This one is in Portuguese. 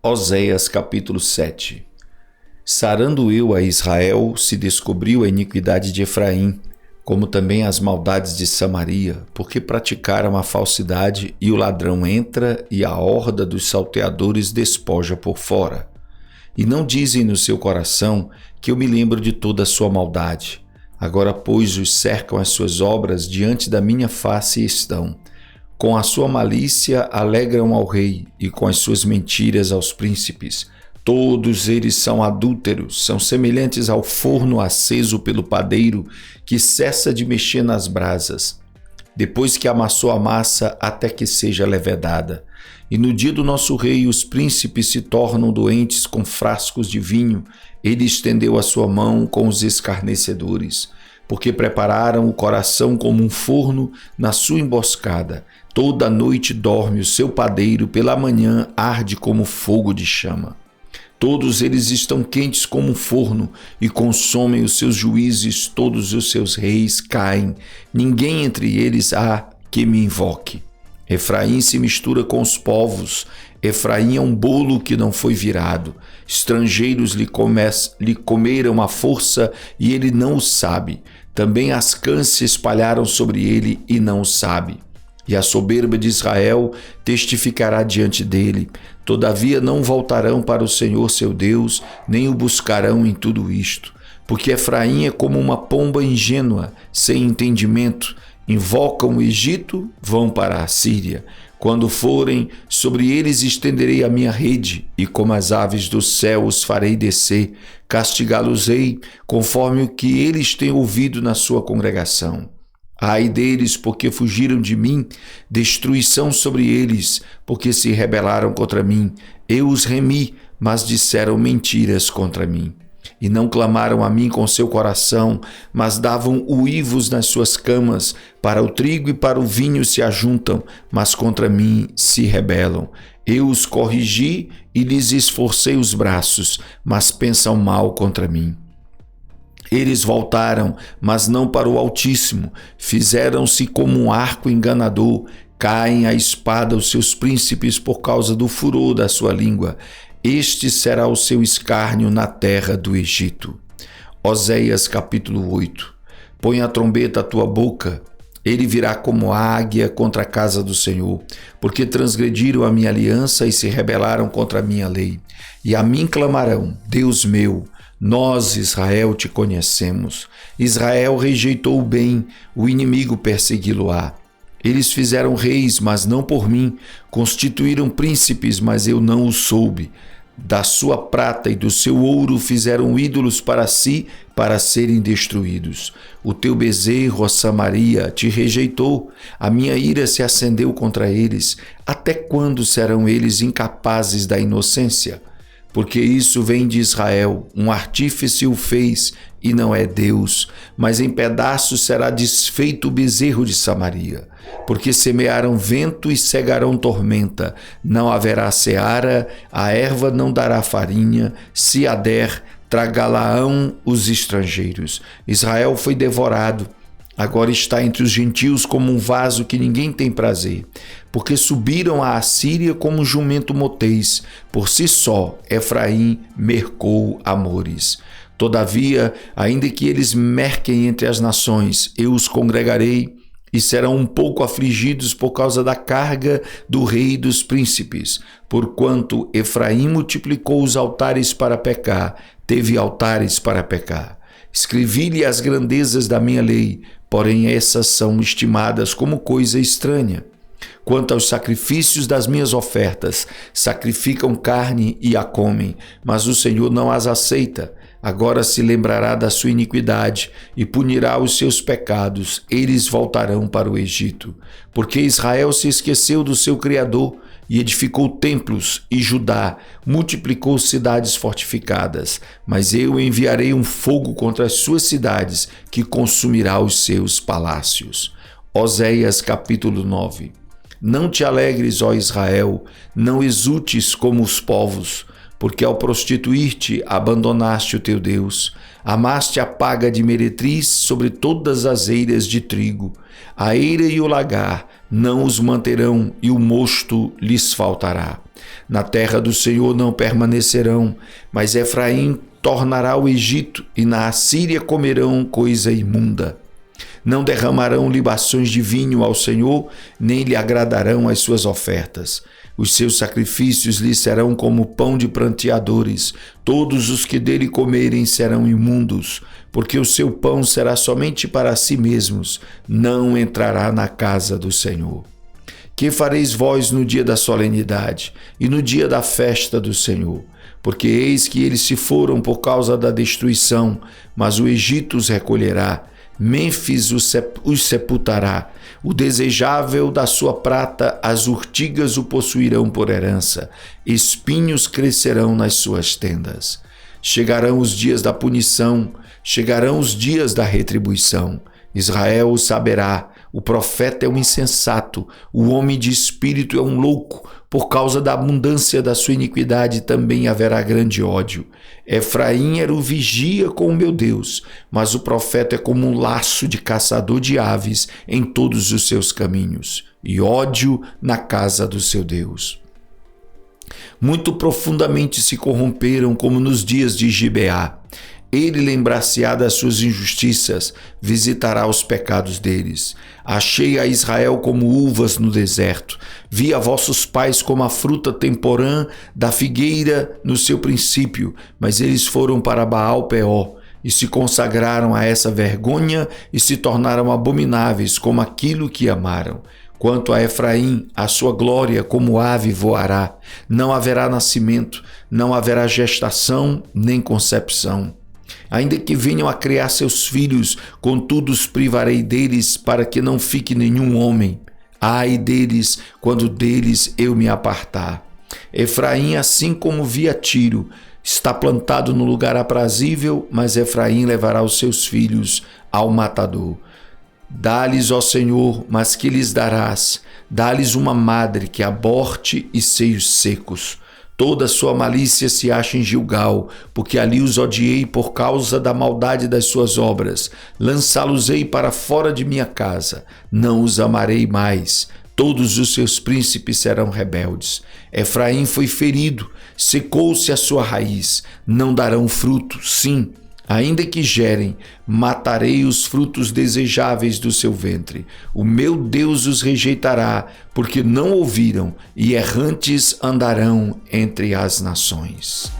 Oséias capítulo 7. Sarando eu a Israel, se descobriu a iniquidade de Efraim, como também as maldades de Samaria, porque praticaram a falsidade, e o ladrão entra, e a horda dos salteadores despoja por fora. E não dizem no seu coração que eu me lembro de toda a sua maldade. Agora, pois, os cercam as suas obras, diante da minha face estão. Com a sua malícia alegram ao rei, e com as suas mentiras aos príncipes. Todos eles são adúlteros, são semelhantes ao forno aceso pelo padeiro, que cessa de mexer nas brasas, depois que amassou a massa até que seja levedada. E no dia do nosso rei, os príncipes se tornam doentes com frascos de vinho. Ele estendeu a sua mão com os escarnecedores, porque prepararam o coração como um forno na sua emboscada. Toda noite dorme o seu padeiro, pela manhã arde como fogo de chama. Todos eles estão quentes como um forno e consomem os seus juízes, todos os seus reis caem. Ninguém entre eles há que me invoque. Efraim se mistura com os povos. Efraim é um bolo que não foi virado. Estrangeiros lhe comeram à força e ele não o sabe. Também as cãs se espalharam sobre ele e não o sabe. E a soberba de Israel testificará diante dele. Todavia não voltarão para o Senhor seu Deus, nem o buscarão em tudo isto. Porque Efraim é como uma pomba ingênua, sem entendimento. Invocam o Egito, vão para a Síria. Quando forem, sobre eles estenderei a minha rede, e como as aves do céu os farei descer. Castigá-los-ei, conforme o que eles têm ouvido na sua congregação. Ai deles, porque fugiram de mim, destruição sobre eles, porque se rebelaram contra mim. Eu os remi, mas disseram mentiras contra mim. E não clamaram a mim com seu coração, mas davam uivos nas suas camas. Para o trigo e para o vinho se ajuntam, mas contra mim se rebelam. Eu os corrigi e lhes esforcei os braços, mas pensam mal contra mim. Eles voltaram, mas não para o Altíssimo. Fizeram-se como um arco enganador. Caem à espada os seus príncipes por causa do furor da sua língua. Este será o seu escárnio na terra do Egito. Oséias capítulo 8. Põe a trombeta à tua boca. Ele virá como águia contra a casa do Senhor, porque transgrediram a minha aliança e se rebelaram contra a minha lei. E a mim clamarão, Deus meu. Nós, Israel, te conhecemos. Israel rejeitou o bem, o inimigo persegui-lo-á. Eles fizeram reis, mas não por mim. Constituíram príncipes, mas eu não o soube. Da sua prata e do seu ouro fizeram ídolos para si, para serem destruídos. O teu bezerro, ó Samaria, te rejeitou. A minha ira se acendeu contra eles. Até quando serão eles incapazes da inocência? Porque isso vem de Israel, um artífice o fez e não é Deus, mas em pedaços será desfeito o bezerro de Samaria. Porque semearam vento e cegarão tormenta, não haverá seara, a erva não dará farinha, se a der, tragá-la-ão os estrangeiros. Israel foi devorado. Agora está entre os gentios como um vaso que ninguém tem prazer, porque subiram à Assíria como um jumento motez. Por si só, Efraim mercou amores. Todavia, ainda que eles merquem entre as nações, eu os congregarei, e serão um pouco afligidos por causa da carga do rei e dos príncipes. Porquanto Efraim multiplicou os altares para pecar, teve altares para pecar. Escrevi-lhe as grandezas da minha lei, porém essas são estimadas como coisa estranha. Quanto aos sacrifícios das minhas ofertas, sacrificam carne e a comem, mas o Senhor não as aceita. Agora se lembrará da sua iniquidade e punirá os seus pecados. Eles voltarão para o Egito. Porque Israel se esqueceu do seu Criador e edificou templos, e Judá multiplicou cidades fortificadas. Mas eu enviarei um fogo contra as suas cidades, que consumirá os seus palácios. Oséias capítulo 9. Não te alegres, ó Israel, não exultes como os povos, porque ao prostituir-te abandonaste o teu Deus, amaste a paga de meretriz sobre todas as eiras de trigo. A eira e o lagar não os manterão, e o mosto lhes faltará. Na terra do Senhor não permanecerão, mas Efraim tornará o Egito, e na Assíria comerão coisa imunda. Não derramarão libações de vinho ao Senhor, nem lhe agradarão as suas ofertas. Os seus sacrifícios lhe serão como pão de pranteadores. Todos os que dele comerem serão imundos, porque o seu pão será somente para si mesmos, não entrará na casa do Senhor. Que fareis vós no dia da solenidade e no dia da festa do Senhor? Porque eis que eles se foram por causa da destruição, mas o Egito os recolherá. Mênfis os sepultará. O desejável da sua prata, as urtigas o possuirão por herança. Espinhos crescerão nas suas tendas. Chegarão os dias da punição, chegarão os dias da retribuição. Israel o saberá. O profeta é um insensato, o homem de espírito é um louco. Por causa da abundância da sua iniquidade também haverá grande ódio. Efraim era o vigia com o meu Deus, mas o profeta é como um laço de caçador de aves em todos os seus caminhos, e ódio na casa do seu Deus. Muito profundamente se corromperam como nos dias de Gibeá. Ele lembrar-se-á das suas injustiças, visitará os pecados deles. Achei a Israel como uvas no deserto. Vi a vossos pais como a fruta temporã da figueira no seu princípio, mas eles foram para Baal-peor e se consagraram a essa vergonha e se tornaram abomináveis como aquilo que amaram. Quanto a Efraim, a sua glória como ave voará. Não haverá nascimento, não haverá gestação nem concepção. Ainda que venham a criar seus filhos, contudo os privarei deles, para que não fique nenhum homem. Ai deles, quando deles eu me apartar. Efraim, assim como via Tiro, está plantado no lugar aprazível, mas Efraim levará os seus filhos ao matador. Dá-lhes, ó Senhor, mas que lhes darás? Dá-lhes uma madre que aborte e seios secos. Toda sua malícia se acha em Gilgal, porque ali os odiei por causa da maldade das suas obras. Lançá-los-ei para fora de minha casa. Não os amarei mais. Todos os seus príncipes serão rebeldes. Efraim foi ferido, secou-se a sua raiz. Não darão fruto, sim. Ainda que gerem, matarei os frutos desejáveis do seu ventre. O meu Deus os rejeitará, porque não ouviram, e errantes andarão entre as nações.